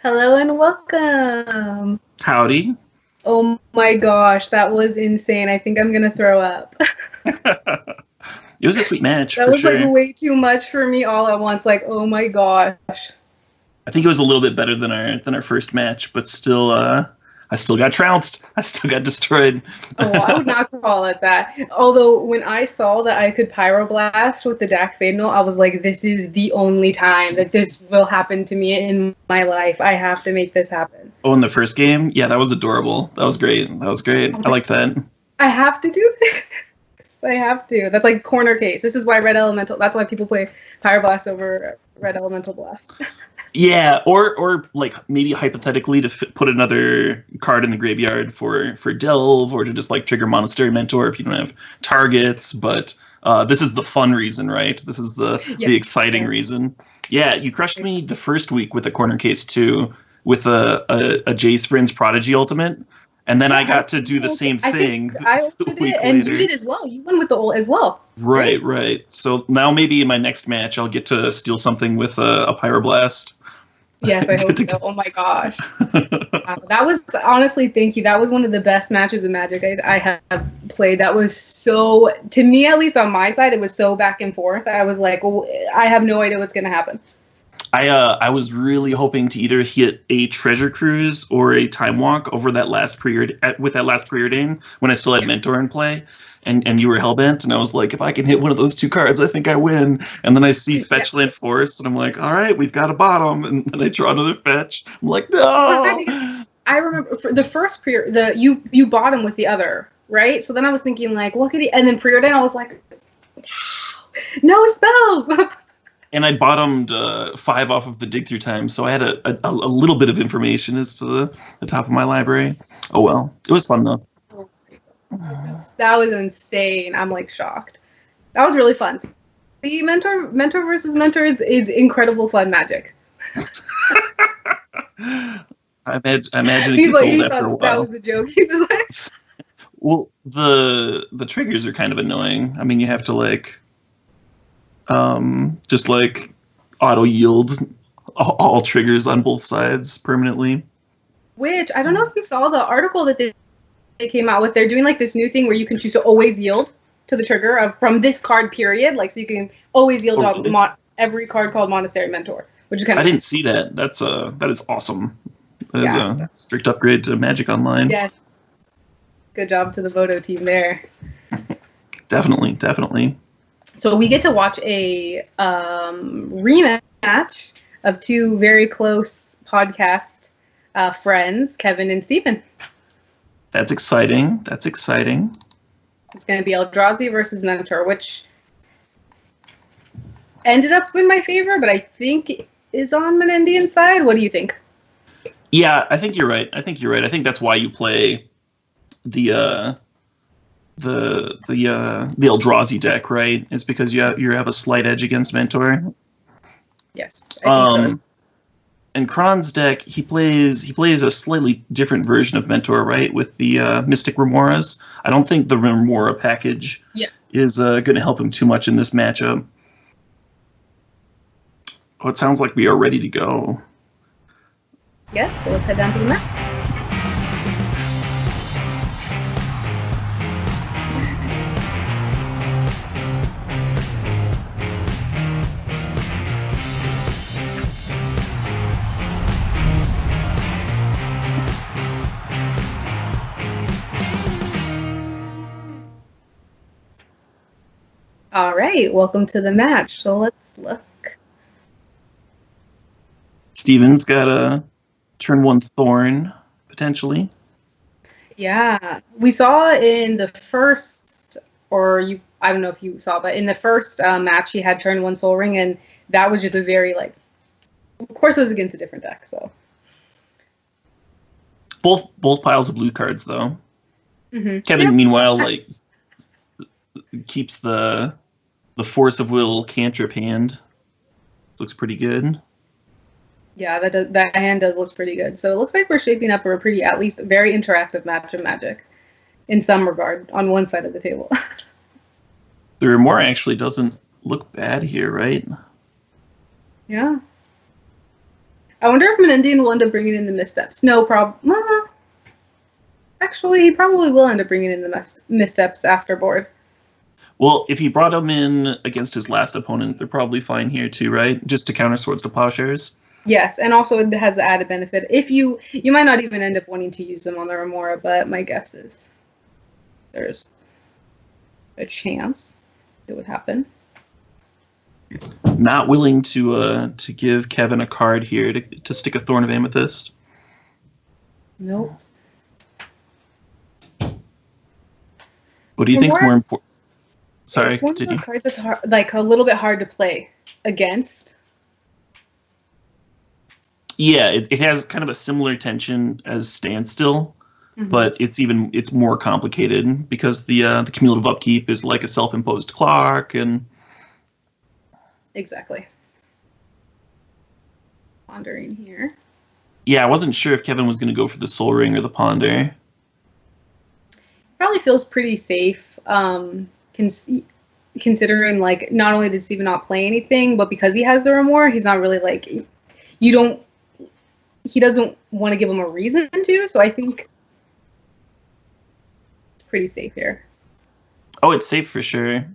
Hello and welcome. Howdy. Oh my gosh, that was insane. I think I'm gonna throw up. It was a sweet match That for was like sure. way too much for me all at once. Like, oh my gosh. I think it was a little bit better than our first match, but still, I still got trounced. I still got destroyed. Oh, I would not call it that. Although when I saw that I could pyroblast with the Dak Fadenal, I was like, this is the only time that this will happen to me in my life. I have to make this happen. Oh, in the first game, yeah, that was adorable. That was great. That was great. I like that. I have to do this. I have to. That's like corner case. This is why Red Elemental. That's why people play Pyroblast over Red Elemental Blast. Yeah, or like maybe hypothetically to put another card in the graveyard for Delve, or to just like trigger Monastery Mentor if you don't have targets. But this is the fun reason, right? This is the exciting reason. Yeah, you crushed me the first week with a corner case too, with a Jace Vryn's Prodigy Ultimate, and then I got to do the same thing I a did week it, and later. you did as well. You won with the ult as well. Right. So now maybe in my next match I'll get to steal something with a Pyroblast. Yes, I hope so. Oh my gosh. That was honestly, thank you. That was one of the best matches of Magic I have played. That was so, to me at least on my side, it was so back and forth. I was like, oh, I have no idea what's going to happen. I was really hoping to either hit a Treasure Cruise or a Time Walk over that last with that last preordain when I still had Mentor in play, and you were Hellbent, and I was like, if I can hit one of those two cards, I think I win. And then I see Fetchland Forest, and I'm like, all right, we've got a bottom, and then I draw another fetch. I'm like, no. I remember for the first you bottom with the other, right? So then I was thinking like, what could he? And then preordain, I was like, no spells. And I bottomed 5 off of the dig through time, so I had a little bit of information as to the top of my library. Oh well, it was fun though. That was insane. I'm like shocked. That was really fun. The mentor versus mentor is incredible fun Magic. I imagine it gets old after a while. That was a joke. He was like, well, the triggers are kind of annoying. I mean, you have to like just like auto yield all triggers on both sides permanently. Which I don't know if you saw the article that they came out with. They're doing like this new thing where you can choose to always yield to the trigger from this card period. Like, so you can always yield to every card called Monastery Mentor, which is kind of. I didn't see that. That is awesome. That is a strict upgrade to Magic Online. Yes. Good job to the Voto team there. Definitely. So we get to watch a rematch of two very close podcast friends, Kevin and Stephen. That's exciting. It's going to be Eldrazi versus Mentor, which ended up in my favor, but I think is on Menendian's side. What do you think? Yeah, I think you're right. I think that's why you play the Eldrazi deck, right? It's because you have a slight edge against Mentor. Yes, I think so. And Kron's deck, he plays a slightly different version of Mentor, right? With the Mystic Remoras. I don't think the Remora package is going to help him too much in this matchup. Oh, it sounds like we are ready to go. Yes, so let's head down to the map. All right, welcome to the match. So let's look. Steven's got a turn 1 Thorn, potentially. Yeah, we saw in the first, I don't know if you saw, but in the first match, he had turn 1 Soul Ring, and that was just a very, like, of course it was against a different deck, so. Both piles of blue cards, though. Mm-hmm. Kevin, meanwhile, like, keeps the Force of Will cantrip hand. Looks pretty good. Yeah, that hand does look pretty good. So it looks like we're shaping up for a pretty, at least, very interactive match of Magic, in some regard, on one side of the table. The Remora actually doesn't look bad here, right? Yeah. I wonder if Menendian will end up bringing in the missteps. No problem. Actually, he probably will end up bringing in the missteps after board. Well, if he brought him in against his last opponent, they're probably fine here too, right? Just to counter Swords to Plowshares. Yes, and also it has the added benefit. If you might not even end up wanting to use them on the Remora, but my guess is there's a chance it would happen. Not willing to give Kevin a card here to stick a Thorn of Amethyst. Nope. What do you think is more important? Sorry, it's one continue. of those cards that's hard, like a little bit hard to play against. Yeah, it has kind of a similar tension as Standstill, but it's more complicated because the cumulative upkeep is like a self-imposed clock and. Exactly. Pondering here. Yeah, I wasn't sure if Kevin was going to go for the Soul Ring or the Ponder. Probably feels pretty safe, considering like not only did Steven not play anything, but because he has the Remora, he's not really like he doesn't want to give him a reason to. So I think it's pretty safe here. Oh, it's safe for sure.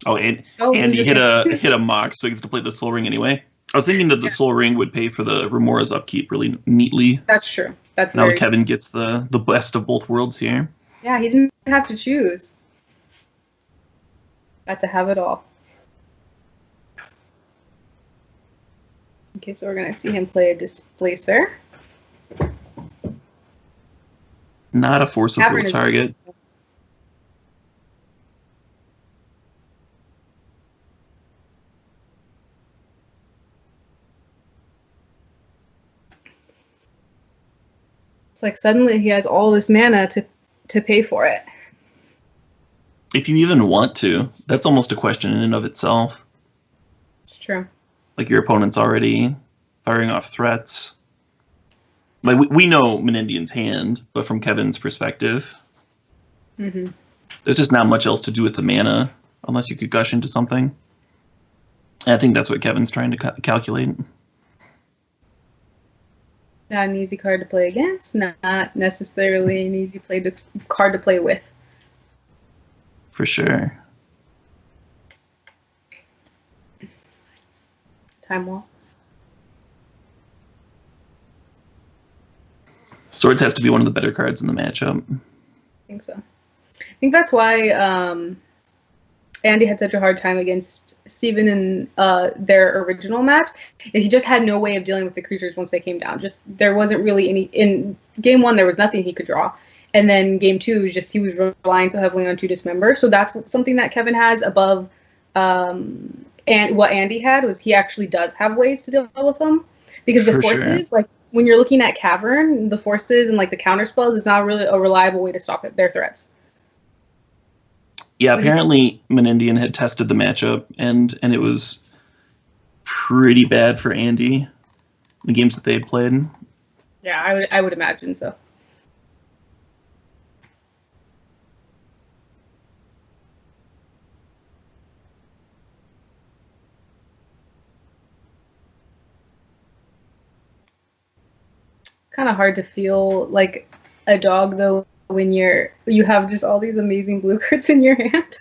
Oh, and he hit a mock, so he gets to play the Soul Ring anyway. I was thinking that the Soul Ring would pay for the Remora's upkeep really neatly. That's true. That's now Kevin gets the best of both worlds here. Yeah, he didn't have to choose. Got to have it all. Okay, so we're gonna see him play a Displacer. Not a Force of Will target. It's like suddenly he has all this mana to pay for it. If you even want to, that's almost a question in and of itself. It's true. Like your opponent's already firing off threats. Like we know Menendian's hand, but from Kevin's perspective, there's just not much else to do with the mana unless you could gush into something. And I think that's what Kevin's trying to calculate. Not an easy card to play against, not necessarily an easy card to play with. For sure. Time Wall. Swords has to be one of the better cards in the matchup. I think so. I think that's why Andy had such a hard time against Steven in their original match. Is he just had no way of dealing with the creatures once they came down. Just there wasn't really any in game one. There was nothing he could draw, and then game two was just he was relying so heavily on to dismember. So that's something that Kevin has above. And what Andy had was he actually does have ways to deal with them because the forces like. When you're looking at Cavern, the forces and like the counter spells is not really a reliable way to stop their threats. Yeah, apparently Menendian had tested the matchup and it was pretty bad for Andy, the games that they had played. Yeah, I would imagine so. Kind of hard to feel like a dog though when you have just all these amazing blue cards in your hand.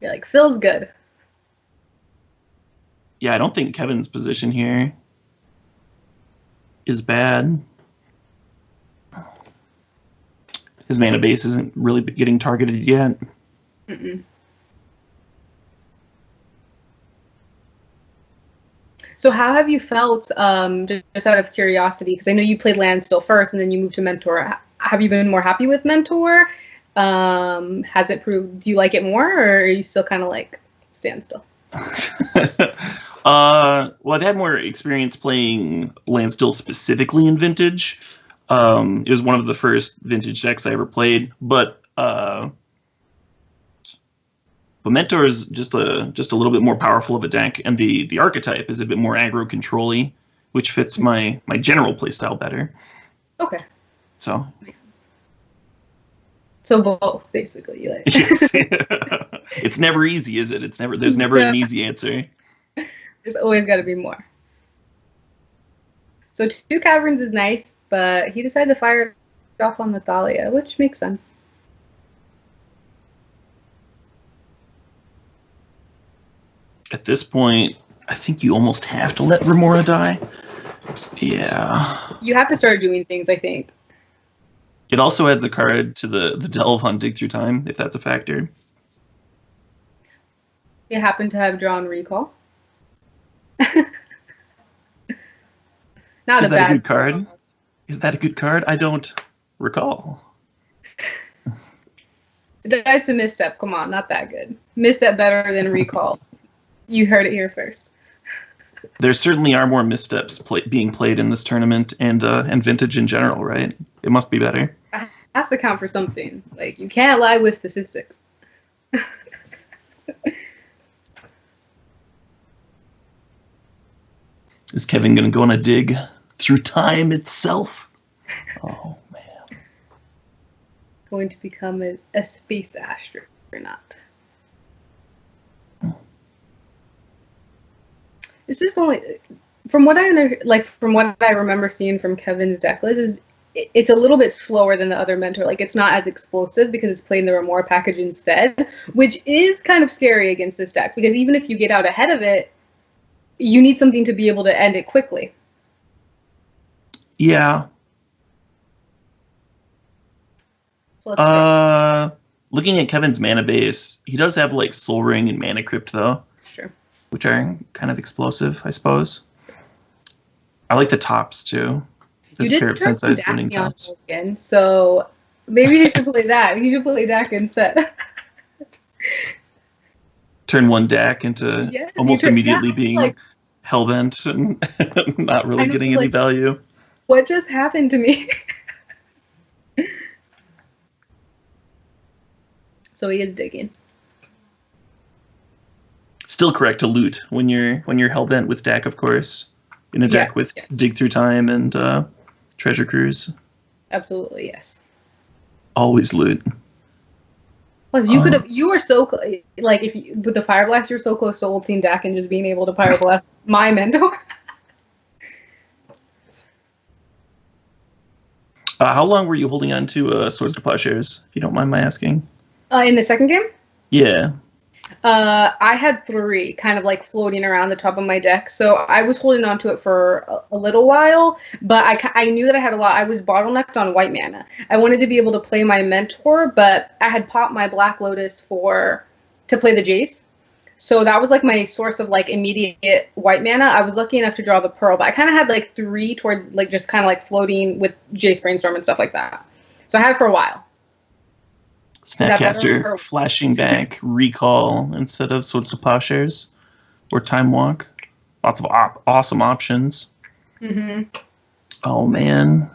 You're like, feels good. Yeah, I don't think Kevin's position here is bad. His mana base isn't really getting targeted yet. So how have you felt, just out of curiosity, because I know you played Landstill first and then you moved to Mentor. Have you been more happy with Mentor? Has it proved, do you like it more, or are you still kind of like Standstill? Well, I've had more experience playing Landstill specifically in Vintage. It was one of the first Vintage decks I ever played, but Mentor is just a little bit more powerful of a deck, and the archetype is a bit more aggro control-y, which fits my general playstyle better. Okay. So. Makes sense. So both, basically. Like. Yes. It's never easy, is it? There's never an easy answer. There's always got to be more. So 2 caverns is nice, but he decided to fire it off on the Thalia, which makes sense. At this point, I think you almost have to let Remora die. Yeah. You have to start doing things, I think. It also adds a card to the delve on Dig Through Time, if that's a factor. You happen to have drawn Recall. Not Is a that bad a good card? Is that a good card? I don't recall. That's a misstep. Come on, not that good. Misstep better than Recall. You heard it here first. There certainly are more missteps being played in this tournament and Vintage in general, right? It must be better. It has to count for something. Like, you can't lie with statistics. Is Kevin going to go on a dig through time itself? Oh, man. Going to become a space astronaut. This is only, from what I remember seeing from Kevin's deck list, is it's a little bit slower than the other mentor. Like, it's not as explosive because it's playing the Remora package instead, which is kind of scary against this deck, because even if you get out ahead of it, you need something to be able to end it quickly. Yeah. So looking at Kevin's mana base, he does have like Soul Ring and Mana Crypt though. Sure. Which are kind of explosive, I suppose. I like the tops too. There's a pair of Sensei's Burning Tops. Again, so maybe he should play that. He should play Dak instead. Turn one Dak into almost immediately being like, hellbent and not really getting any value. What just happened to me? So he is digging. Still correct to loot when you're hellbent with Dak, of course. In a deck with Dig Through Time and Treasure Cruise. Absolutely, yes. Always loot. Plus, you were so like with the Fire Blast, you're so close to ulting Dak and just being able to Fire Blast my mentor. How long were you holding on to Swords to Plowshares, if you don't mind my asking? In the second game? Yeah. I had 3 kind of like floating around the top of my deck, so I was holding on to it for a little while, but I knew that I had a lot. I was bottlenecked on white mana. I wanted to be able to play my mentor, but I had popped my Black Lotus to play the Jace, so that was like my source of like immediate white mana. I was lucky enough to draw the Pearl, but I kind of had like 3 towards like just kind of like floating with Jace Brainstorm and stuff like that. So I had it for a while. Snapcaster, Flashing Back, Recall instead of Swords to Plowshares, or Time Walk. Lots of awesome options. Mm-hmm. Oh, man.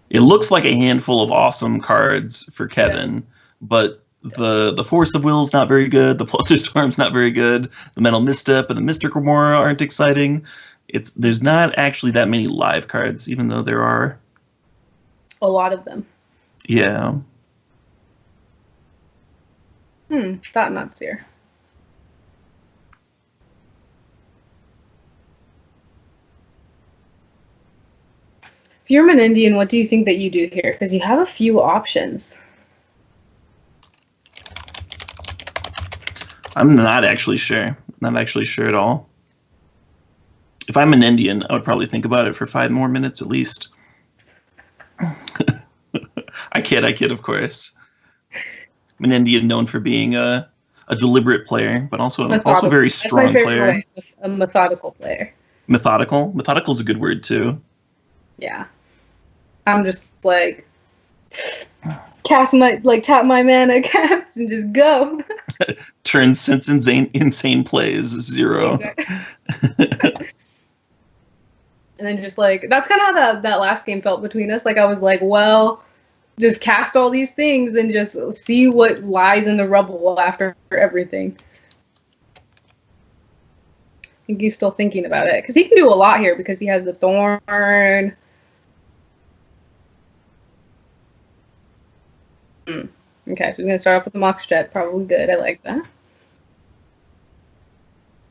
It looks like a handful of awesome cards for Kevin, but the Force of Will's not very good, the Flusterstorm's not very good, the Metal Misstep and the Mystic Remora aren't exciting. There's not actually that many live cards, even though there are a lot of them. Yeah. Thought nuts here. If you're an Indian, what do you think that you do here? Because you have a few options. I'm not actually sure. Not actually sure at all. If I'm an Indian, I would probably think about it for 5 more minutes at least. I kid, of course. I'm an Indian known for being a deliberate player, but also a very strong player. Way, a methodical player. Methodical? Methodical's a good word, too. Yeah. I'm just like, tap my mana, cast, and just go. Turn since insane plays 0. Exactly. And then just like, that's kind of how that last game felt between us. Like, I was like, well, just cast all these things and just see what lies in the rubble after everything. I think he's still thinking about it. Because he can do a lot here because he has the Thorn. Okay, so we're going to start off with the Mox Jet. Probably good. I like that.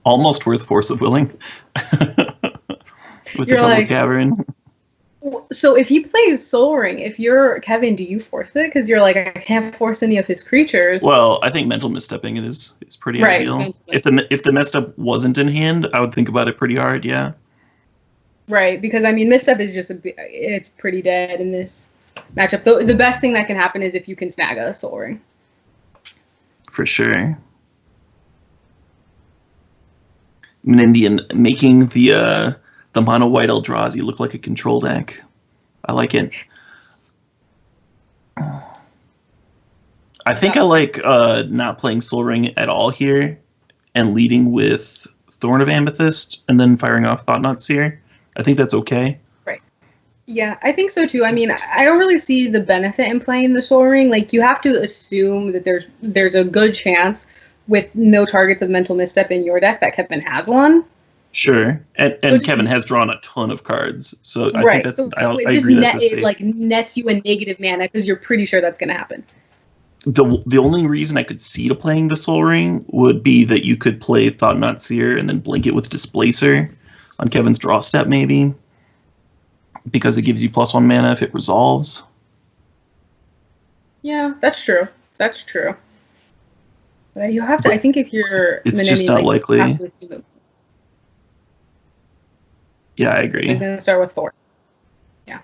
almost worth Force of Willing. With You're the double like, cavern. So if he plays Soul Ring, if you're Kevin, do you force it? Because you're like, I can't force any of his creatures. Well, I think mental misstepping it is pretty Right, ideal. If the messed up wasn't in hand, I would think about it pretty hard. Yeah. Right, because I mean, misstep is just it's pretty dead in this matchup. The best thing that can happen is if you can snag a Soul Ring. For sure. Indian making the mono white Eldrazi look like a control deck. I like it. I think I like not playing Soul Ring at all here and leading with Thorn of Amethyst and then firing off Thought-Knot Seer. I think that's okay. Right. Yeah, I think so too. I mean, I don't really see the benefit in playing the Soul Ring. Like, you have to assume that there's a good chance with no targets of mental misstep in your deck that Kevin has one. Sure, and Kevin has drawn a ton of cards, so I think that's. So I agree that's safe. It like nets you a negative mana because you're pretty sure that's going to happen. The only reason I could see to playing the Soul Ring would be that you could play Thought-Knot Seer and then blink it with Displacer on Kevin's draw step, maybe, because it gives you +1 mana if it resolves. Yeah, that's true. That's true. But you have to. I think if you're, it's just not likely. Yeah, I agree. So he's going to start with 4. Yeah.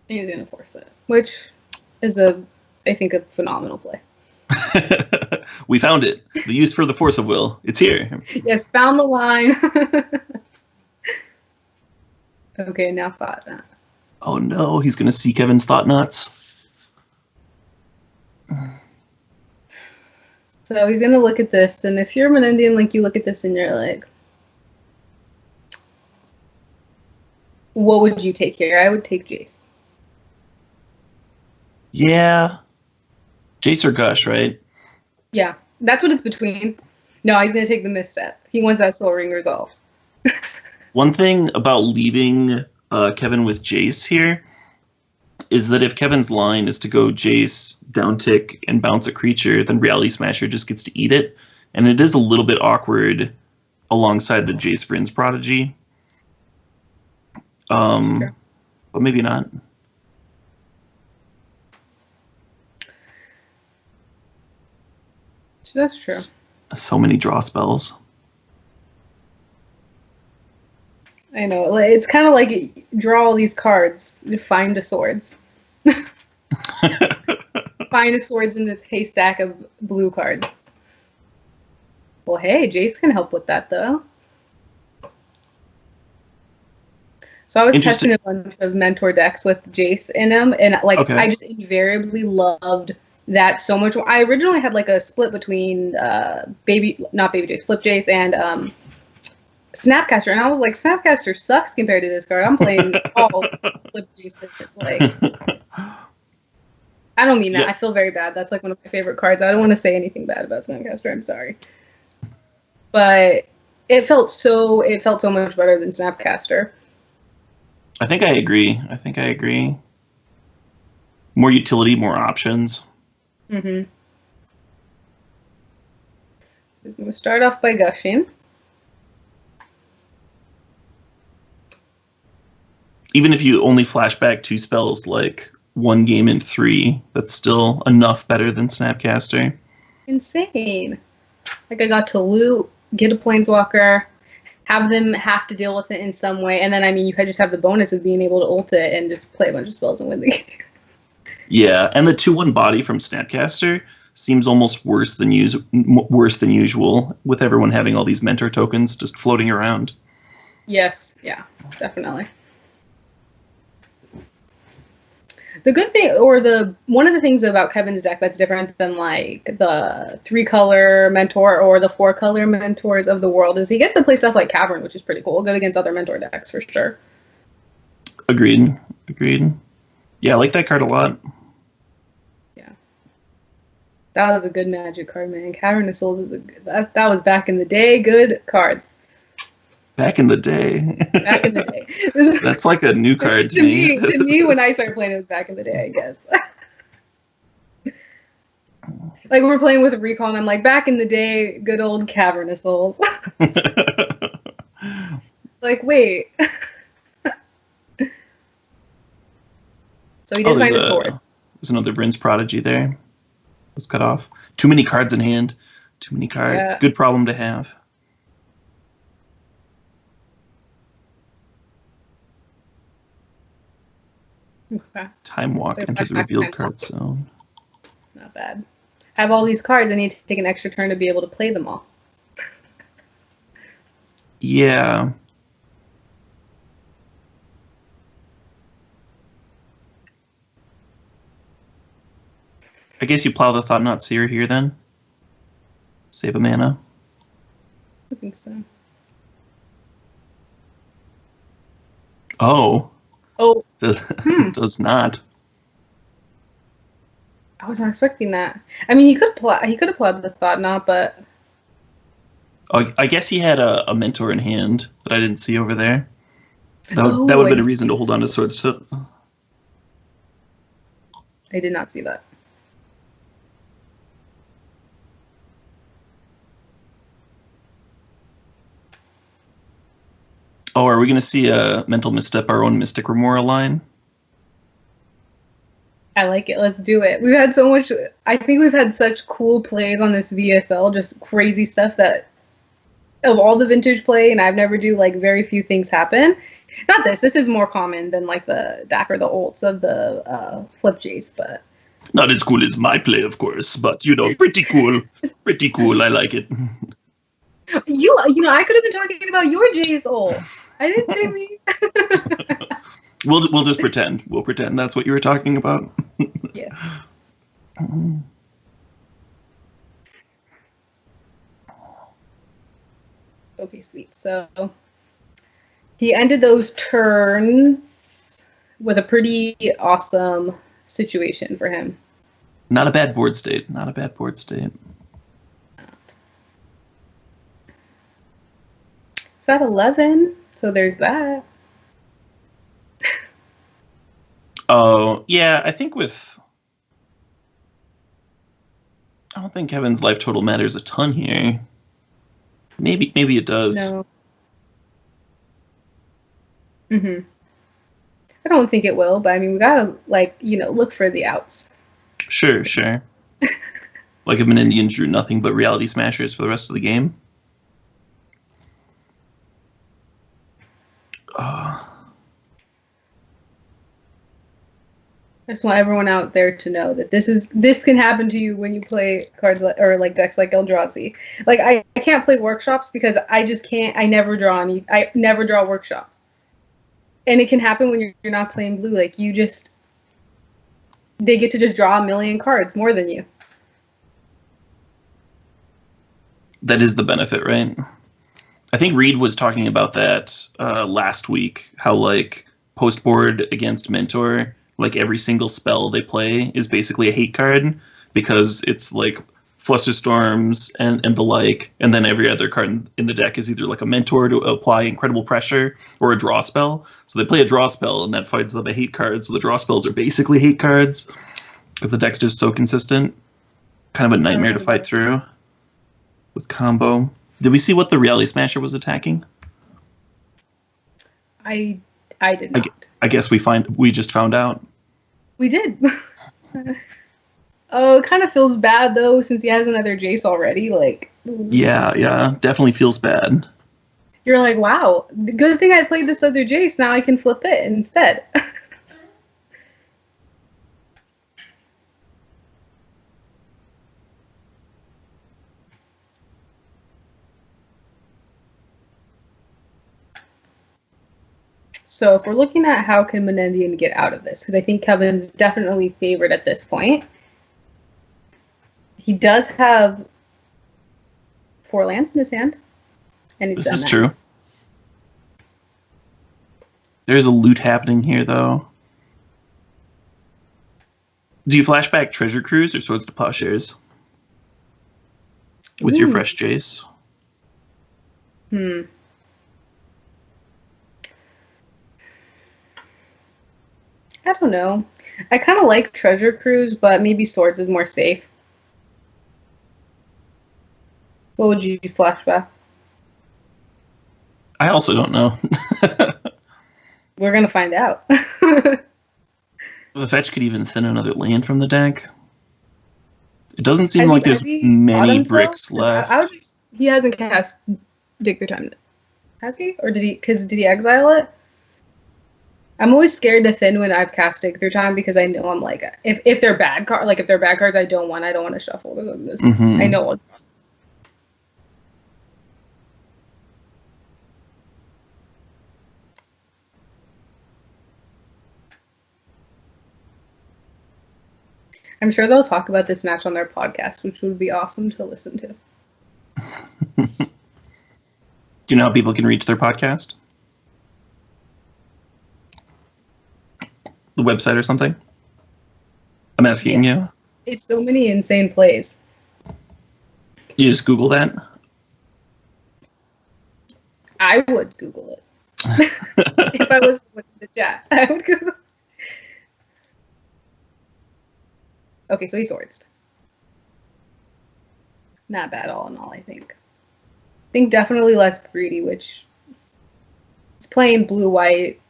He's going to force it, which is I think, a phenomenal play. We found it. The use for the Force of Will. It's here. Yes, found the line. Okay, now Thought-Knot. Oh no, he's going to see Kevin's Thought-Knots. So he's going to look at this, and if you're Menendian Link, you look at this and you're like, what would you take here? I would take Jace. Yeah. Jace or Gush, right? Yeah, that's what it's between. No, he's going to take the misstep. He wants that Soul Ring resolved. One thing about leaving Kevin with Jace here is that if Kevin's line is to go Jace, downtick, and bounce a creature, then Reality Smasher just gets to eat it. And it is a little bit awkward alongside the Jace Vryn's Prodigy. But maybe not. That's true. So many draw spells. I know. It's kind of like draw all these cards, find a swords. Find a swords in this haystack of blue cards. Well, hey, Jace can help with that, though. So I was testing a bunch of Mentor decks with Jace in them, and I just invariably loved that so much. I originally had like a split between not Baby Jace, Flip Jace, and Snapcaster, and I was like, Snapcaster sucks compared to this card. I'm playing all Flip Jace. It's like, I don't mean that. Yeah. I feel very bad. That's like one of my favorite cards. I don't want to say anything bad about Snapcaster. I'm sorry, but it felt so much better than Snapcaster. I think I agree. More utility, more options. Mm-hmm. Just going to start off by gushing. Even if you only flash back 2 spells, like 1 game in 3, that's still enough better than Snapcaster. Insane. Like, I got to loot, get a Planeswalker, have them have to deal with it in some way, and then, I mean, you just have the bonus of being able to ult it and just play a bunch of spells and win the game. Yeah, and the 2/1 body from Snapcaster seems almost worse than usual, with everyone having all these mentor tokens just floating around. Yes, yeah, definitely. The good thing, or one of the things about Kevin's deck that's different than like the 3-color mentor or the 4-color mentors of the world is he gets to play stuff like Cavern, which is pretty cool. Good against other mentor decks for sure. Agreed. Yeah, I like that card a lot. Yeah, that was a good Magic card, man. Cavern of Souls is that was back in the day. Good cards. Back in the day. Back in the day. That's like a new card to me. To me, when I started playing, it was back in the day, I guess. Like we're playing with Recon. I'm like, back in the day, good old Cavernous Souls. Like, wait. So he did find his sword. There's another Vryn's Prodigy there. Was cut off. Too many cards in hand. Too many cards. Yeah. Good problem to have. Okay. Time walk into the revealed card zone. Not bad. Have all these cards, I need to take an extra turn to be able to play them all. Yeah. I guess you plow the Thought-Knot Seer here then. Save a mana. I think so. Oh. Oh. Does not. I was not expecting that. I mean, he could have plowed the Thought-Knot, but I guess he had a mentor in hand that I didn't see over there. That would have been a reason to hold on to Sword Soot. I did not see that. Oh, are we going to see a Mental Misstep, our own Mystic Remora line? I like it. Let's do it. We've had so much. I think we've had such cool plays on this VSL, just crazy stuff that of all the vintage play, and I've never do like very few things happen. Not this. This is more common than like the DAC or the ults of the flip Jace, but not as cool as my play, of course, but you know, pretty cool. Pretty cool. I like it. You know, I could have been talking about your Jace ult. I didn't say me. We'll just pretend. We'll pretend that's what you were talking about. Yeah. Okay, sweet. So he ended those turns with a pretty awesome situation for him. Not a bad board state. Not a bad board state. It's at 11, so there's that. Oh, yeah, I think I don't think Kevin's life total matters a ton here. Maybe it does. No. I don't think it will, but I mean, we gotta, like, you know, look for the outs. Sure. Like if an Indian drew nothing but Reality Smashers for the rest of the game. I just want everyone out there to know that this can happen to you when you play cards or like decks like Eldrazi. Like I can't play workshops because I just can't. I never draw workshop, and it can happen when you're not playing blue. Like they get to just draw a million cards more than you. That is the benefit, right? I think Reed was talking about that last week. How like post board against Mentor, like every single spell they play is basically a hate card because it's like Flusterstorms and the like, and then every other card in the deck is either like a Mentor to apply incredible pressure or a draw spell. So they play a draw spell and that finds them a hate card. So the draw spells are basically hate cards because the deck's just so consistent. Kind of a nightmare to fight through with combo. Did we see what the Reality Smasher was attacking? I did not. I guess we just found out. We did. Oh, it kind of feels bad though since he has another Jace already. Like. Yeah, definitely feels bad. You're like, wow, good thing I played this other Jace. Now I can flip it instead. So if we're looking at how can Menendian get out of this, because I think Kevin's definitely favored at this point. He does have 4 lands in his hand. And this is true. There's a loot happening here, though. Do you flashback Treasure Cruise or Swords to Plowshares? With your fresh Jace? I don't know. I kind of like Treasure Cruise, but maybe Swords is more safe. What would you flashback? I also don't know. We're gonna find out. The fetch could even thin another land from the deck. It doesn't seem Has like he there's many bottomed, though? bricks 'Cause left. he hasn't cast Dig Through Time. Has he? Or did he? Because did he exile it? I'm always scared to thin when I've cast Dig Through Time because I know I'm like, if they're bad if they're bad cards, I don't want to shuffle them. This I know. I'm sure they'll talk about this match on their podcast, which would be awesome to listen to. Do you know how people can reach their podcast? The website or something? I'm asking you. It's so many insane plays. You just Google that? I would Google it. If I was with the chat, I would Google it. Okay, so he swords. Not bad all in all, I think. I think definitely less greedy, which is playing blue-white,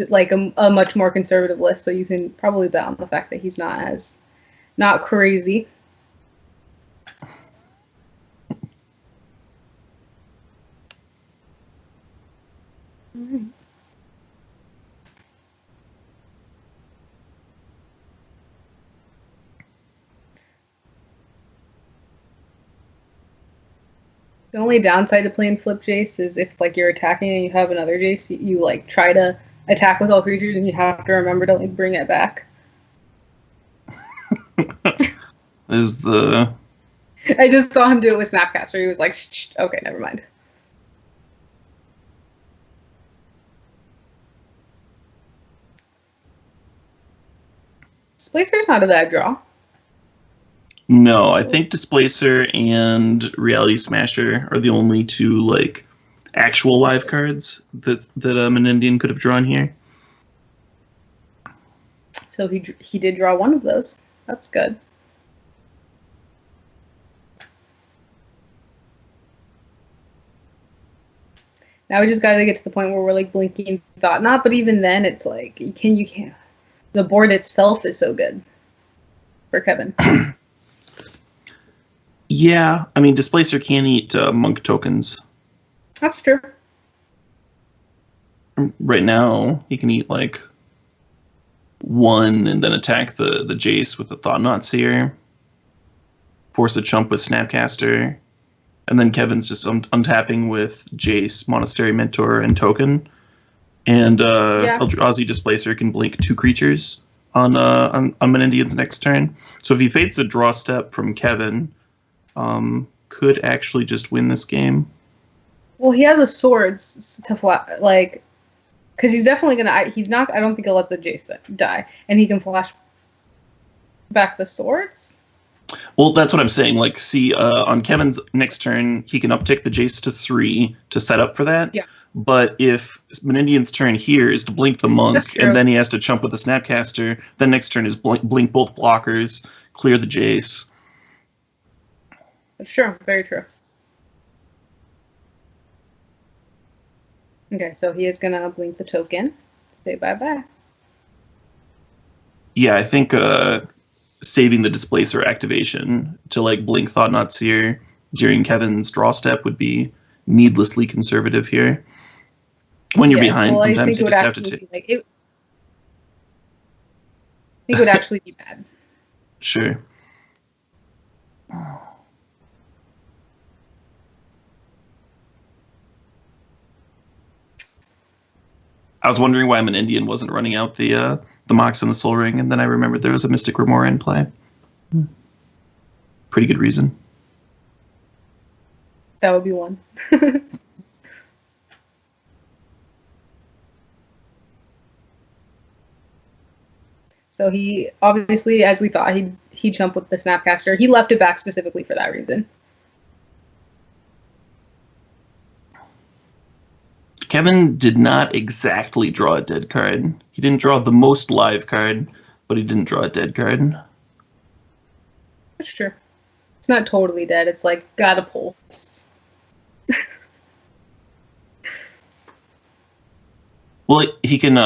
like a much more conservative list, so you can probably bet on the fact that he's not crazy. All right. The only downside to playing flip Jace is if like you're attacking and you have another Jace, you like try to attack with all creatures and you have to remember to like bring it back. Is the I just saw him do it with Snapcaster. He was like, shh, okay, never mind. Displacer's not a bad draw. No, I think Displacer and Reality Smasher are the only two like actual live cards that an Indian could have drawn here. So he did draw one of those. That's good. Now we just got to get to the point where we're like blinking Thought Knot, but even then, it's like you can't. The board itself is so good for Kevin. Yeah, I mean Displacer can eat monk tokens. That's true. Right now, he can eat like one and then attack the Jace with the Thought Knot Seer, force a chump with Snapcaster, and then Kevin's just untapping with Jace, Monastery Mentor, and Token. And Eldrazi Displacer can blink 2 creatures on Menindian's next turn. So if he fades a draw step from Kevin, could actually just win this game. Well, he has a swords to like, because he's definitely gonna. He's not. I don't think he'll let the Jace die, and he can flash back the swords. Well, that's what I'm saying. Like, see, on Kevin's next turn, he can uptick the Jace to 3 to set up for that. Yeah. But if Menindian's turn here is to blink the monk, and then he has to chump with the Snapcaster, then next turn is blink both blockers, clear the Jace. That's true. Very true. Okay, so he is gonna blink the token. Say bye-bye. Yeah, I think saving the Displacer activation to like blink Thought Knot Seer during Kevin's draw step would be needlessly conservative here. When you're behind, sometimes you just have to take. I think it would actually be bad. Sure. I was wondering why Menindian wasn't running out the Mox and the Soul Ring, and then I remembered there was a Mystic Remora in play. Pretty good reason. That would be one. So he obviously, as we thought, he jumped with the Snapcaster. He left it back specifically for that reason. Kevin did not exactly draw a dead card. He didn't draw the most live card, but he didn't draw a dead card. That's true. It's not totally dead. It's like got a pulse. Well, he can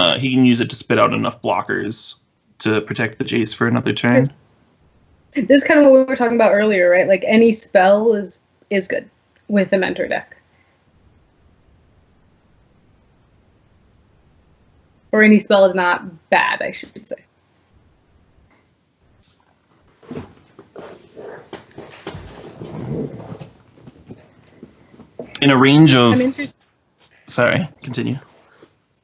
use it to spit out enough blockers to protect the Jace for another turn. This is kind of what we were talking about earlier, right? Like any spell is good with a mentor deck. Or any spell is not bad, I should say. In a range of... I'm interested. Sorry, continue.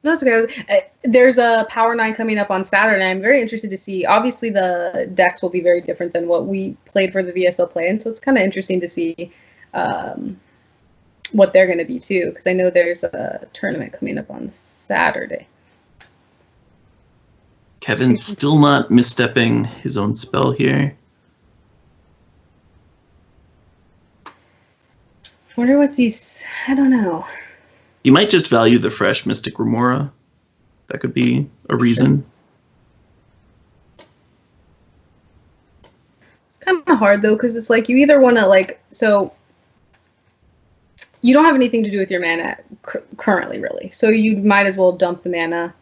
No, it's okay. There's a Power 9 coming up on Saturday. I'm very interested to see. Obviously, the decks will be very different than what we played for the VSL play-in, so it's kind of interesting to see what they're going to be, too, because I know there's a tournament coming up on Saturday. Kevin's still not misstepping his own spell here. Wonder what's he's... I don't know. You might just value the fresh Mystic Remora. That could be a reason. It's kind of hard, though, because it's like you either want to, like... So, you don't have anything to do with your mana currently, really. So you might as well dump the mana.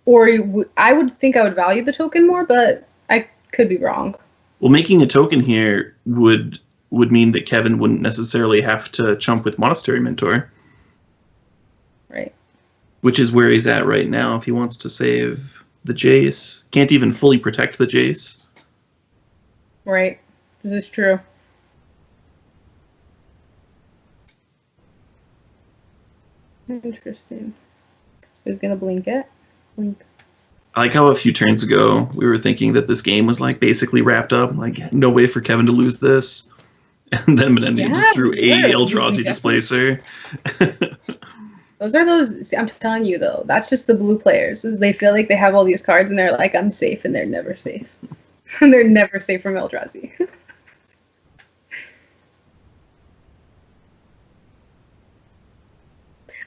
Or I would think I would value the token more, but I could be wrong. Well, making a token here would mean that Kevin wouldn't necessarily have to chump with Monastery Mentor. Right. Which is where he's at right now if he wants to save the Jace. Can't even fully protect the Jace. Right. This is true. Interesting. So he's going to blink it. Blink. I like how a few turns ago we were thinking that this game was like basically wrapped up. Like, no way for Kevin to lose this. And then Menendium just drew a Eldrazi Displacer. Those are those. I'm telling you, though, that's just the blue players. Is they feel like they have all these cards and they're like, I'm safe, and they're never safe. And they're never safe from Eldrazi.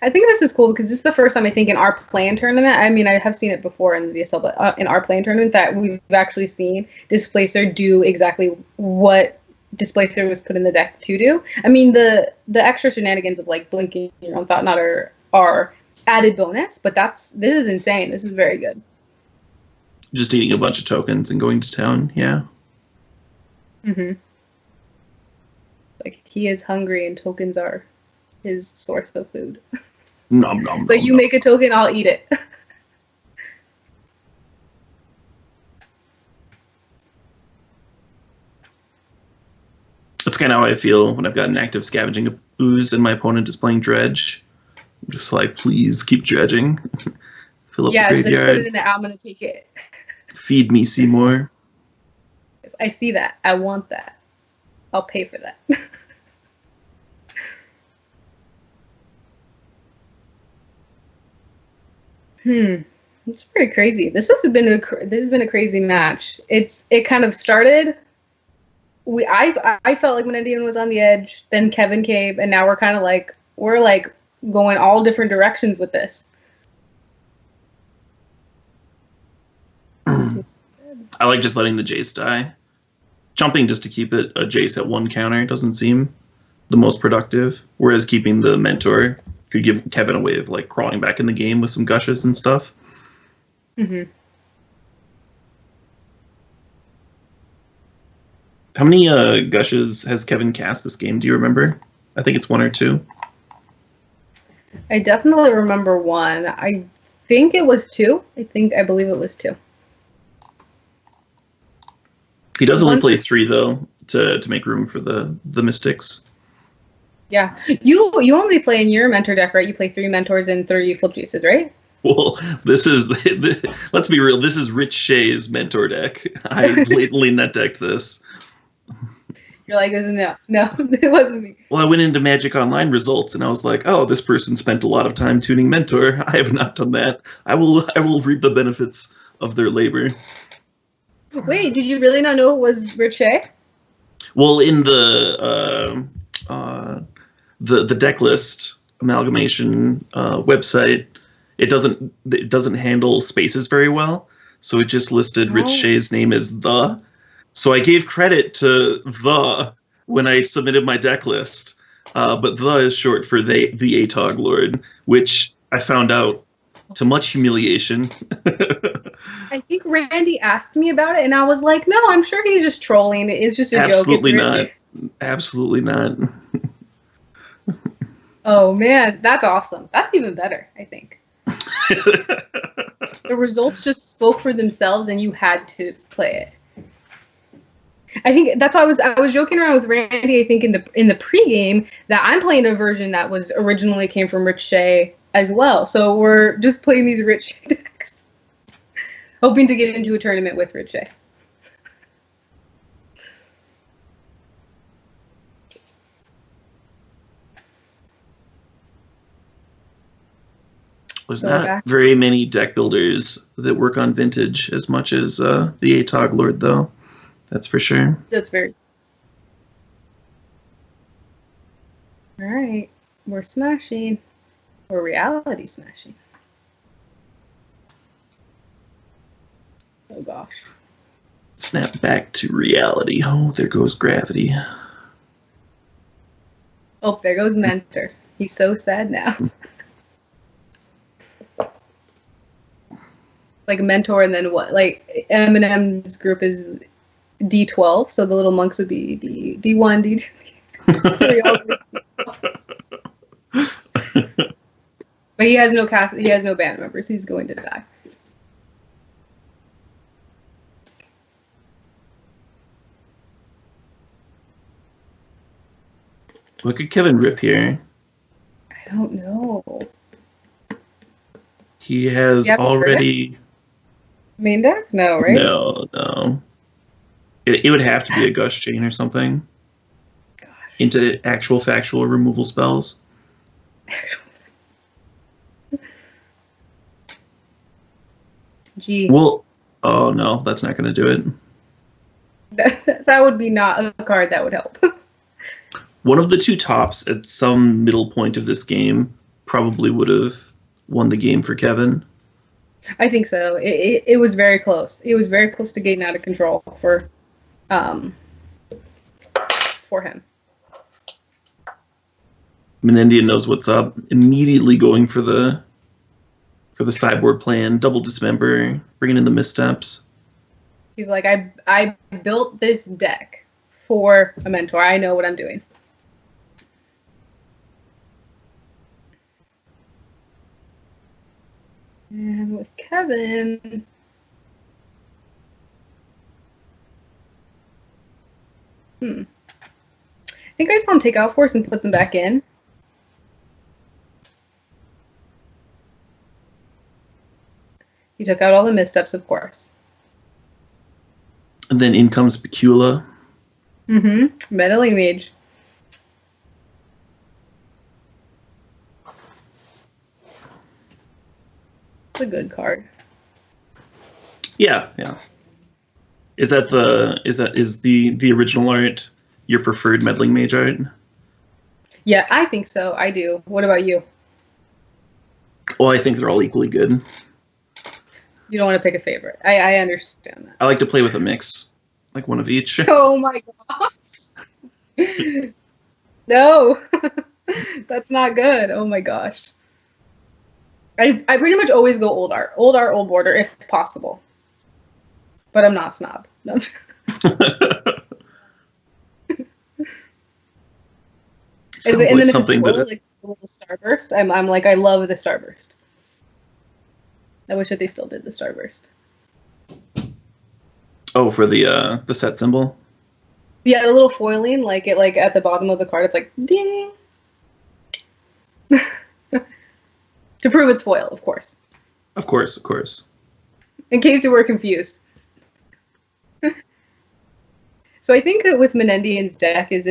I think this is cool because this is the first time I think in our play-in tournament. I mean, I have seen it before in the VSL, but in our play-in tournament that we've actually seen Displacer do exactly what Displacer was put in the deck to do. I mean, the extra shenanigans of like blinking your own thought knot are added bonus, but this is insane. This is very good. Just eating a bunch of tokens and going to town, yeah. Mm-hmm. Like he is hungry and tokens are his source of food. Nom, nom, so nom, you nom. make a token, I'll eat it. That's kind of how I feel when I've got an active Scavenging Ooze and my opponent is playing Dredge. I'm just like, please keep dredging. Fill up the graveyard. Yeah, just put it in there. I'm going to take it. Feed me, Seymour. I see that. I want that. I'll pay for that. It's pretty crazy. This has been a crazy match. It kind of started. I felt like Menendium was on the edge. Then Kevin came, and now we're going all different directions with this. I like just letting the Jace die. Jumping just to keep it a Jace at one counter doesn't seem the most productive. Whereas keeping the Mentor could give Kevin a way of like crawling back in the game with some gushes and stuff. Mm-hmm. How many gushes has Kevin cast this game? Do you remember? I think it's 1 or 2. I definitely remember 1. I think it was 2. I believe it was 2. He does only play 3 though, to make room for the Mystics. Yeah, you only play in your mentor deck, right? You play 3 mentors and 3 flip juices, right? Well, this is let's be real. This is Rich Shea's mentor deck. I blatantly net decked this. You're like, no, it wasn't me. Well, I went into Magic Online results and I was like, oh, this person spent a lot of time tuning Mentor. I have not done that. I will reap the benefits of their labor. Wait, did you really not know it was Rich Shea? Well, in the deck list amalgamation website, it doesn't handle spaces very well, so it just listed Rich Shea's name as the. So I gave credit to the, when I submitted my deck list. But the is short for the ATOG Lord, which I found out to much humiliation. I think Randy asked me about it, and I was like, no, I'm sure he's just trolling. It's just a Absolutely joke. Not. Absolutely not. Oh, man, that's awesome. That's even better, I think. The results just spoke for themselves, and you had to play it. I think that's why I was joking around with Randy. I think in the pregame that I'm playing a version that was originally came from Rich Shea as well. So we're just playing these Rich decks, hoping to get into a tournament with Rich Shea. There's not very many deck builders that work on vintage as much as the ATOG Lord, though. That's for sure. That's very. All right, we're smashing. We're reality smashing. Oh gosh. Snap back to reality. Oh, there goes gravity. Oh, there goes Mentor. He's so sad now. Like Mentor, and then what? Like Eminem's group is D12, so the little monks would be D1, D2. But he has no cast. He has no band members. He's going to die. Look at Kevin Rip here. I don't know. He has already. Main deck? No, right? No. It would have to be a Gush Chain or something. Gosh. Into actual factual removal spells. Gee. Well, oh no, that's not going to do it. That would be not a card that would help. One of the two tops at some middle point of this game probably would have won the game for Kevin. I think so. It was very close. It was very close to getting out of control for him. Menendian knows what's up. Immediately going for the sideboard plan, double dismember, bringing in the missteps. He's like, I built this deck for a mentor. I know what I'm doing. And with Kevin, I think I saw him take out Force and put them back in. He took out all the missteps, of course. And then in comes Pecula. Meddling Mage. It's a good card. Yeah. Is the original art your preferred Meddling Mage art? Yeah, I think so. I do. What about you? Well, I think they're all equally good. You don't want to pick a favorite. I understand that. I like to play with a mix, like one of each. Oh my gosh. No, that's not good. Oh my gosh. I pretty much always go old art, old border if possible. But I'm not a snob. No. Sounds like something that like a little starburst. I'm like, I love the starburst. I wish that they still did the starburst. Oh, for the set symbol. Yeah, the little foiling, like at the bottom of the card, it's like ding. To prove it's foil, of course. Of course. In case you were confused. So I think that with Menendian's deck it's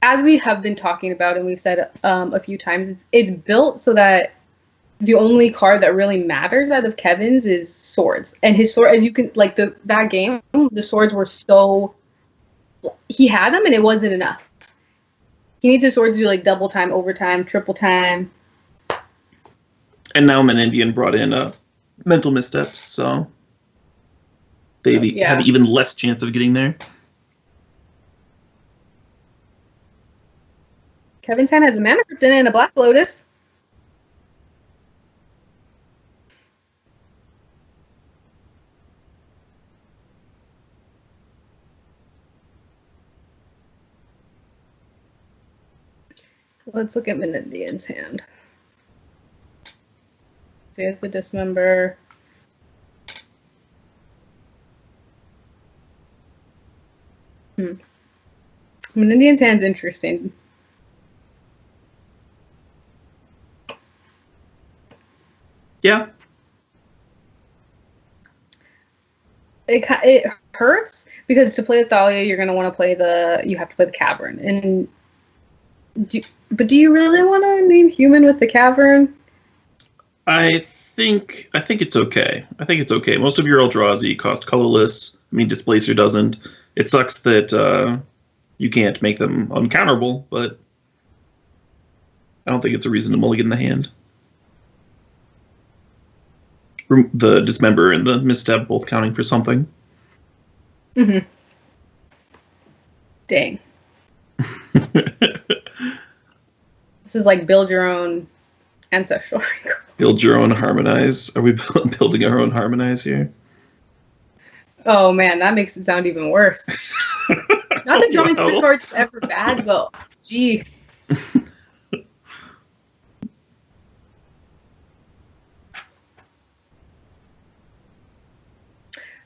as we have been talking about and we've said a few times, it's built so that the only card that really matters out of Kevin's is swords. And his sword, as you can like that game, the swords were so he had them and it wasn't enough. He needs his swords to do like double time, overtime, triple time. And now Menendian brought in mental missteps, so they have even less chance of getting there. Kevin's hand has a mana crypt in it and a Black Lotus. Let's look at Menendian's hand. So he has the Dismember. Menendian's hand's interesting. Yeah. It hurts because to play with Thalia, you're going to want to play you have to play the Cavern. And but do you really want to name human with the Cavern? I think it's okay. I think it's okay. Most of your Eldrazi cost colorless. I mean, Displacer doesn't. It sucks that you can't make them uncounterable, but I don't think it's a reason to mulligan the hand. The Dismember and the Misstep both counting for something. Mm-hmm. Dang. This is like build your own ancestral. Build your own Harmonize. Are we building our own Harmonize here? Oh man, that makes it sound even worse. Not that drawing the cards is ever bad, but gee.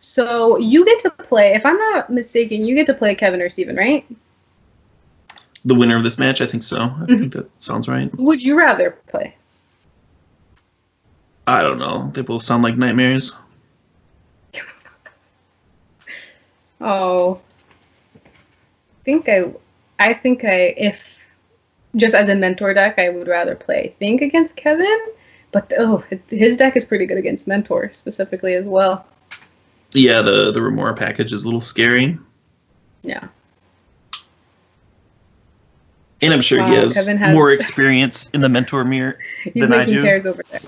So you get to play, if I'm not mistaken, you get to play Kevin or Steven, right? The winner of this match, I think so. I think that sounds right. Who would you rather play? I don't know. They both sound like nightmares. Oh. I think if just as a mentor deck, I would rather play Think against Kevin, but his deck is pretty good against Mentor specifically as well. Yeah, the Remora package is a little scary. Yeah. And I'm sure he has more experience in the Mentor mirror than I do. He's making pairs over there.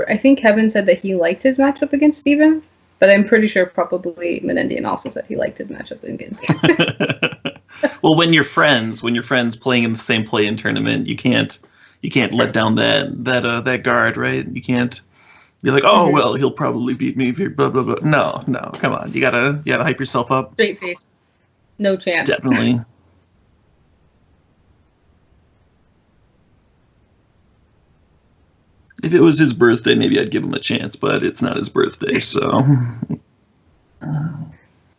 I think Kevin said that he liked his matchup against Steven, but I'm pretty sure probably Menendian also said he liked his matchup against Kevin. Well, when you're friends playing in the same play-in tournament, you can't let down that guard, right? You can't be like, oh well, he'll probably beat me. Blah blah blah. No, come on. You gotta hype yourself up. Straight face, no chance. Definitely. If it was his birthday, maybe I'd give him a chance, but it's not his birthday, so.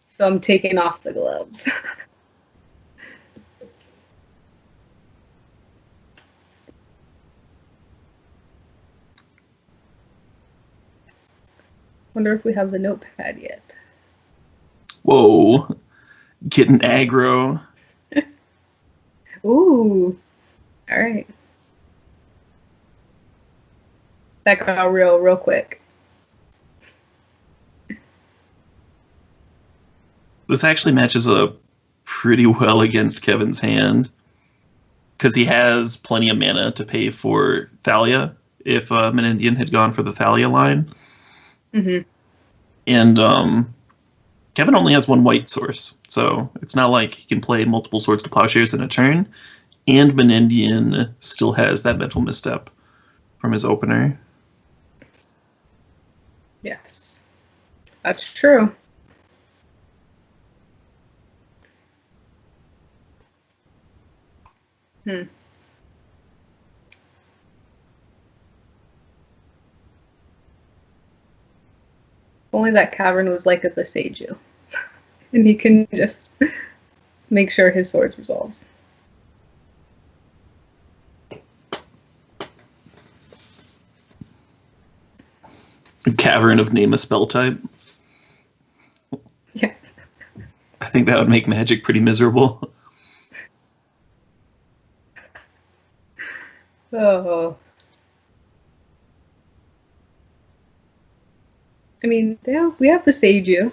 So I'm taking off the gloves. Wonder if we have the notepad yet. Whoa. Getting aggro. Ooh. All right. That got real quick. This actually matches up pretty well against Kevin's hand because he has plenty of mana to pay for Thalia if Menendian had gone for the Thalia line. Mm-hmm. And Kevin only has one white source, so it's not like he can play multiple Swords to Plowshares in a turn. And Menendian still has that Mental Misstep from his opener. Yes, that's true. If only that Cavern was like a Beseiju. And he can just make sure his swords resolves. A Cavern of name a spell type. Yes. I think that would make Magic pretty miserable. Oh. I mean, yeah, we have Beseiju.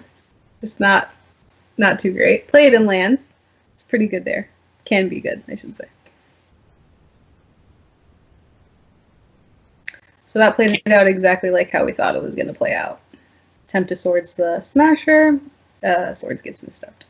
It's not too great. Play it in lands. It's pretty good there. Can be good, I should say. So that played out exactly like how we thought it was going to play out. Attempt to swords the smasher. Swords gets misstepped.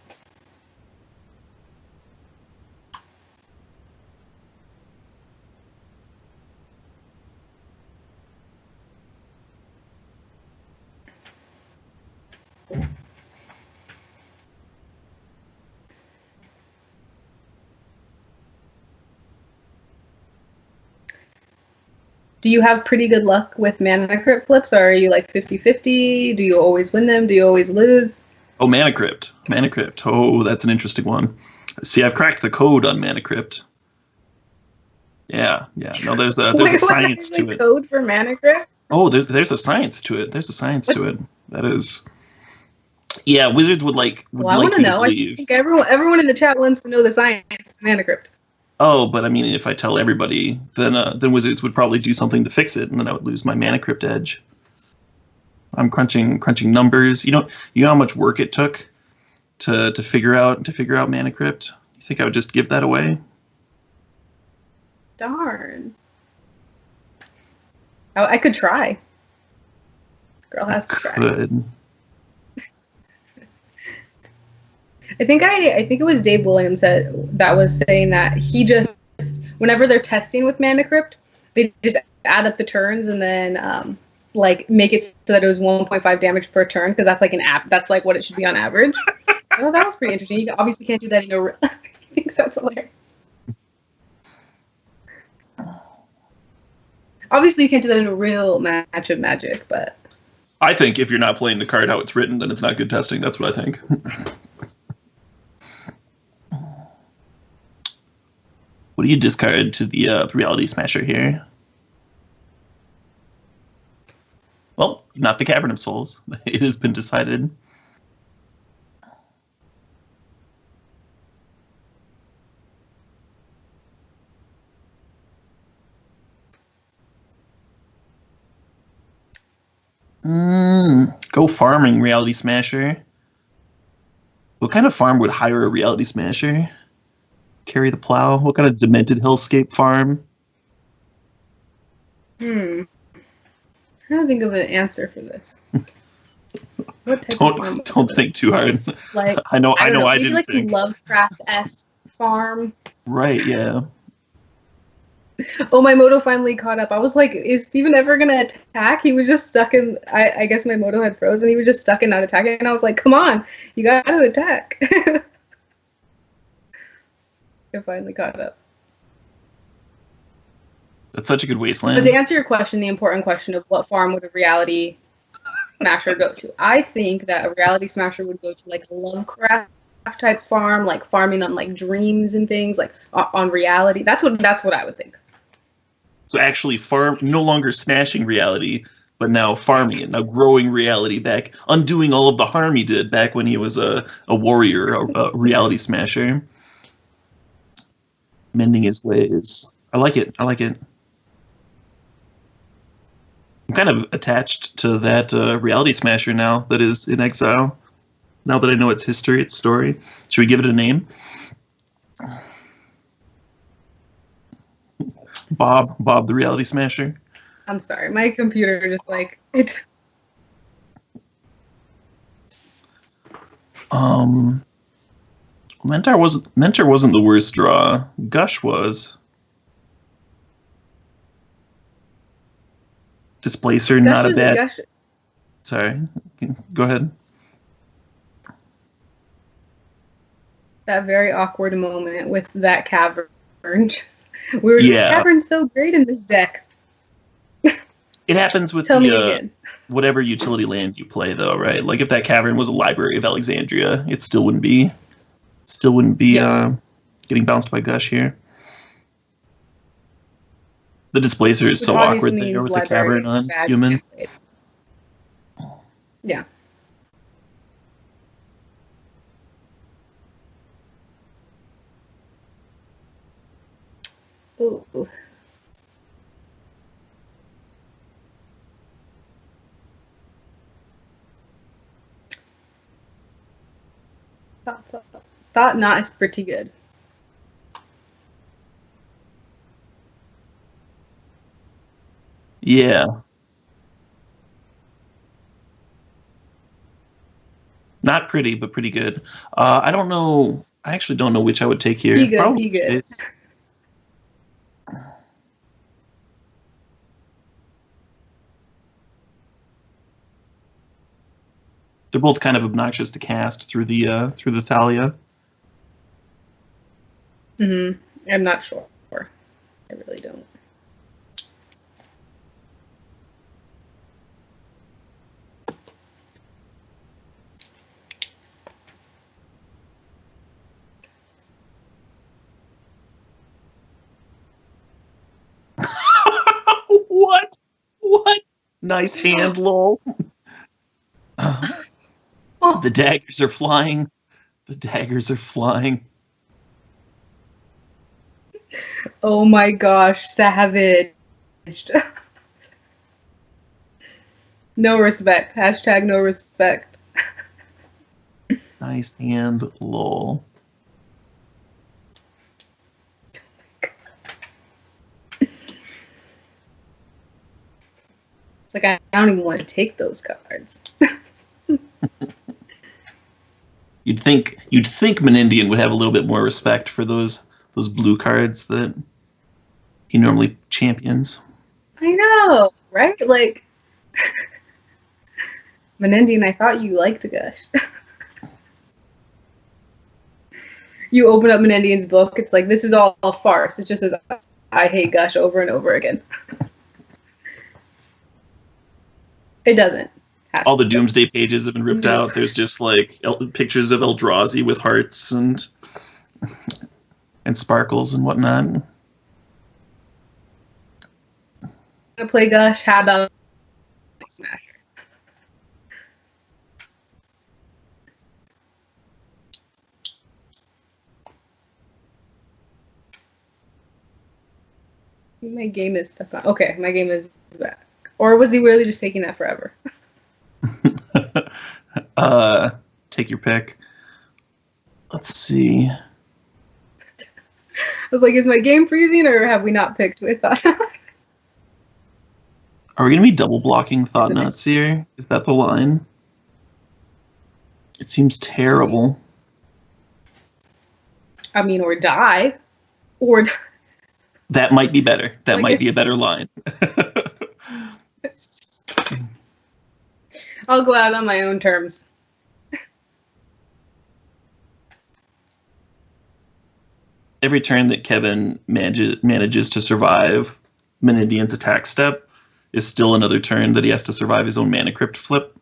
Do you have pretty good luck with mana crypt flips, or are you like 50-50? Do you always win them? Do you always lose? Oh, Mana Crypt. Mana Crypt. Oh, that's an interesting one. See, I've cracked the code on Mana Crypt. Yeah. No, there's a science to it. Code for Mana Crypt? Oh, there's a science to it. There's a science to it. That is. Yeah, Wizards would like. Well, I want to know. I think everyone in the chat wants to know the science of Mana Crypt. Oh, but I mean, if I tell everybody, then Wizards would probably do something to fix it, and then I would lose my Mana Crypt edge. I'm crunching numbers. You know how much work it took to figure out Mana Crypt. You think I would just give that away? Darn. I could try. Girl has to try. Could. I think it was Dave Williams that was saying that he just, whenever they're testing with Mana Crypt, they just add up the turns and then like make it so that it was 1.5 damage per turn, because that's like that's like what it should be on average. Oh, that was pretty interesting. You obviously can't do that in a I think that's hilarious. Obviously you can't do that in a real match of Magic, but I think if you're not playing the card how it's written, then it's not good testing. That's what I think. What do you discard to the Reality Smasher here? Well, not the Cavern of Souls. It has been decided. Go farming, Reality Smasher. What kind of farm would hire a Reality Smasher? Carry the plow? What kind of demented hellscape farm? I'm trying to think of an answer for this. What type don't think too hard. Like I know maybe I didn't like think. Lovecraft-esque farm. Right, yeah. Oh, my Moto finally caught up. I was like, is Steven ever gonna attack? He was just stuck in I guess my Moto had frozen. He was just stuck in not attacking, and I was like, come on, you gotta attack. It finally caught up. That's such a good wasteland. But to answer your question, the important question of what farm would a Reality Smasher go to, I think that a Reality Smasher would go to like a Lovecraft type farm, like farming on like dreams and things, like on reality. That's what I would think. So actually no longer smashing reality, but now farming it, now growing reality back, undoing all of the harm he did back when he was a warrior, a reality smasher. Mending his ways. I like it. I'm kind of attached to that reality smasher now that is in exile. Now that I know its history, its story. Should we give it a name? Bob the Reality Smasher. I'm sorry, my computer just like it. Mentor wasn't the worst draw. Gush was. Displacer, Gush not a bad. Gush. Sorry, go ahead. That very awkward moment with that cavern. We were just, Cavern's so great in this deck. It happens with whatever utility land you play, though, right? Like if that cavern was a Library of Alexandria, it still wouldn't be getting bounced by Gush here. The Displacer is so awkward there with the cavern on human. Yeah. Ooh. Thought not is pretty good. Yeah. Not pretty, but pretty good. I don't know. I actually don't know which I would take here. Be good, Probably be good. Chase. They're both kind of obnoxious to cast through the Thalia. I'm not sure. I really don't. What? What? Nice hand, lol. The daggers are flying. The daggers are flying. Oh my gosh, savage. No respect. Hashtag no respect. Nice hand, lol. It's like I don't even want to take those cards. You'd think Menindian would have a little bit more respect for those blue cards that he normally champions. I know, right? Like Menendian, I thought you liked Gush. You open up Menendian's book, it's like this is all a farce. It just says I hate Gush over and over again. It doesn't. All the Doomsday pages have been ripped out. There's just like pictures of Eldrazi with hearts and sparkles and whatnot. To play Gush, how about Smasher? My game is stuck on. Okay, my game is back. Or was he really just taking that forever? Take your pick. Let's see. I was like, is my game freezing or have we not picked with that? Are we going to be double blocking Thought Nuts here? Is that the line? It seems terrible. I mean, or die. Or that might be better. That might be a better line. I'll go out on my own terms. Every turn that Kevin manages to survive Menindian's attack step is still another turn that he has to survive his own Mana Crypt flip.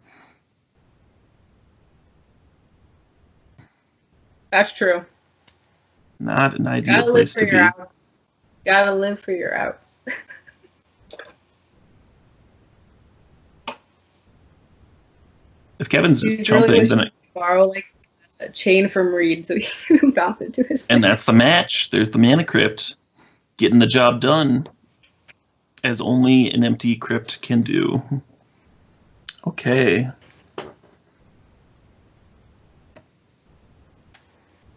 That's true. Not an ideal place to be. Outs. Gotta live for your outs. If Kevin's just chumping, really then borrow like a chain from Reed so he can bounce it to his. And that's the match. There's the Mana Crypt getting the job done, as only an empty crypt can do. Okay.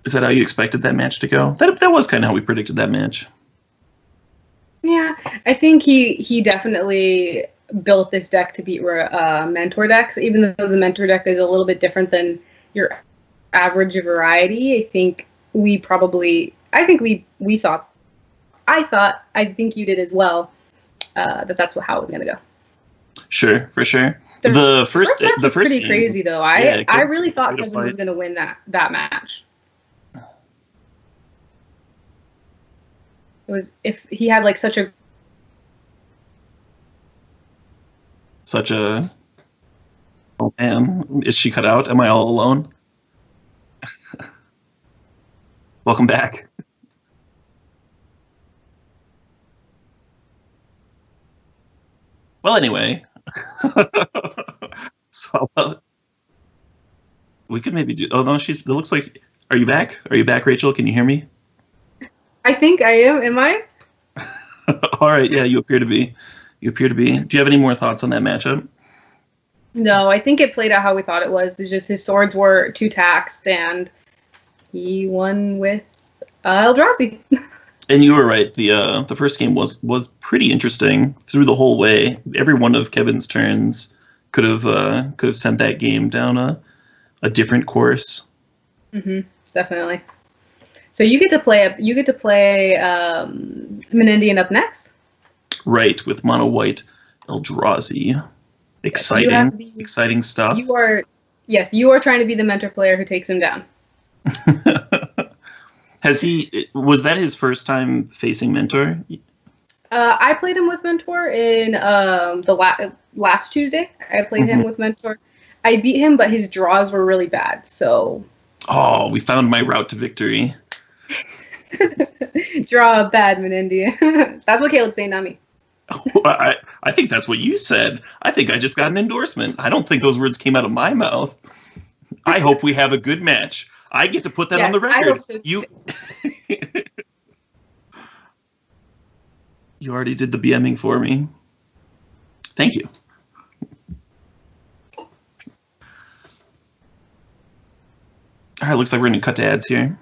Is that how you expected that match to go? That was kind of how we predicted that match. Yeah, I think he definitely built this deck to beat mentor decks, even though the mentor deck is a little bit different than your average variety. I think we thought, I think you did as well, that's how it was going to go. Sure, for sure. The first match was pretty crazy, though. I really thought Kevin was going to win that match. It was if he had like such a oh man, is she cut out? Am I all alone? Welcome back. Well, anyway, so we could maybe do. Oh no, it looks like. Are you back? Are you back, Rachel? Can you hear me? I think I am. Am I? All right. Yeah, you appear to be. Do you have any more thoughts on that matchup? No, I think it played out how we thought it was. It's just his swords were too taxed, and he won with Eldrazi. And you were right. The first game was pretty interesting through the whole way. Every one of Kevin's turns could have sent that game down a different course. Definitely. So you get to play Menendian up next. Right, with mono white Eldrazi. Exciting, exciting stuff. You are trying to be the mentor player who takes him down. Was that his first time facing mentor? I played him with mentor in the last Tuesday. I played him with mentor. I beat him, but his draws were really bad. So. Oh, we found my route to victory. Draw a bad Menendian. That's what Caleb's saying, not me. I think that's what you said. I think I just got an endorsement. I don't think those words came out of my mouth. I hope we have a good match. I get to put that on the record. I hope so. You already did the BMing for me. Thank you. All right, looks like we're going to cut to ads here.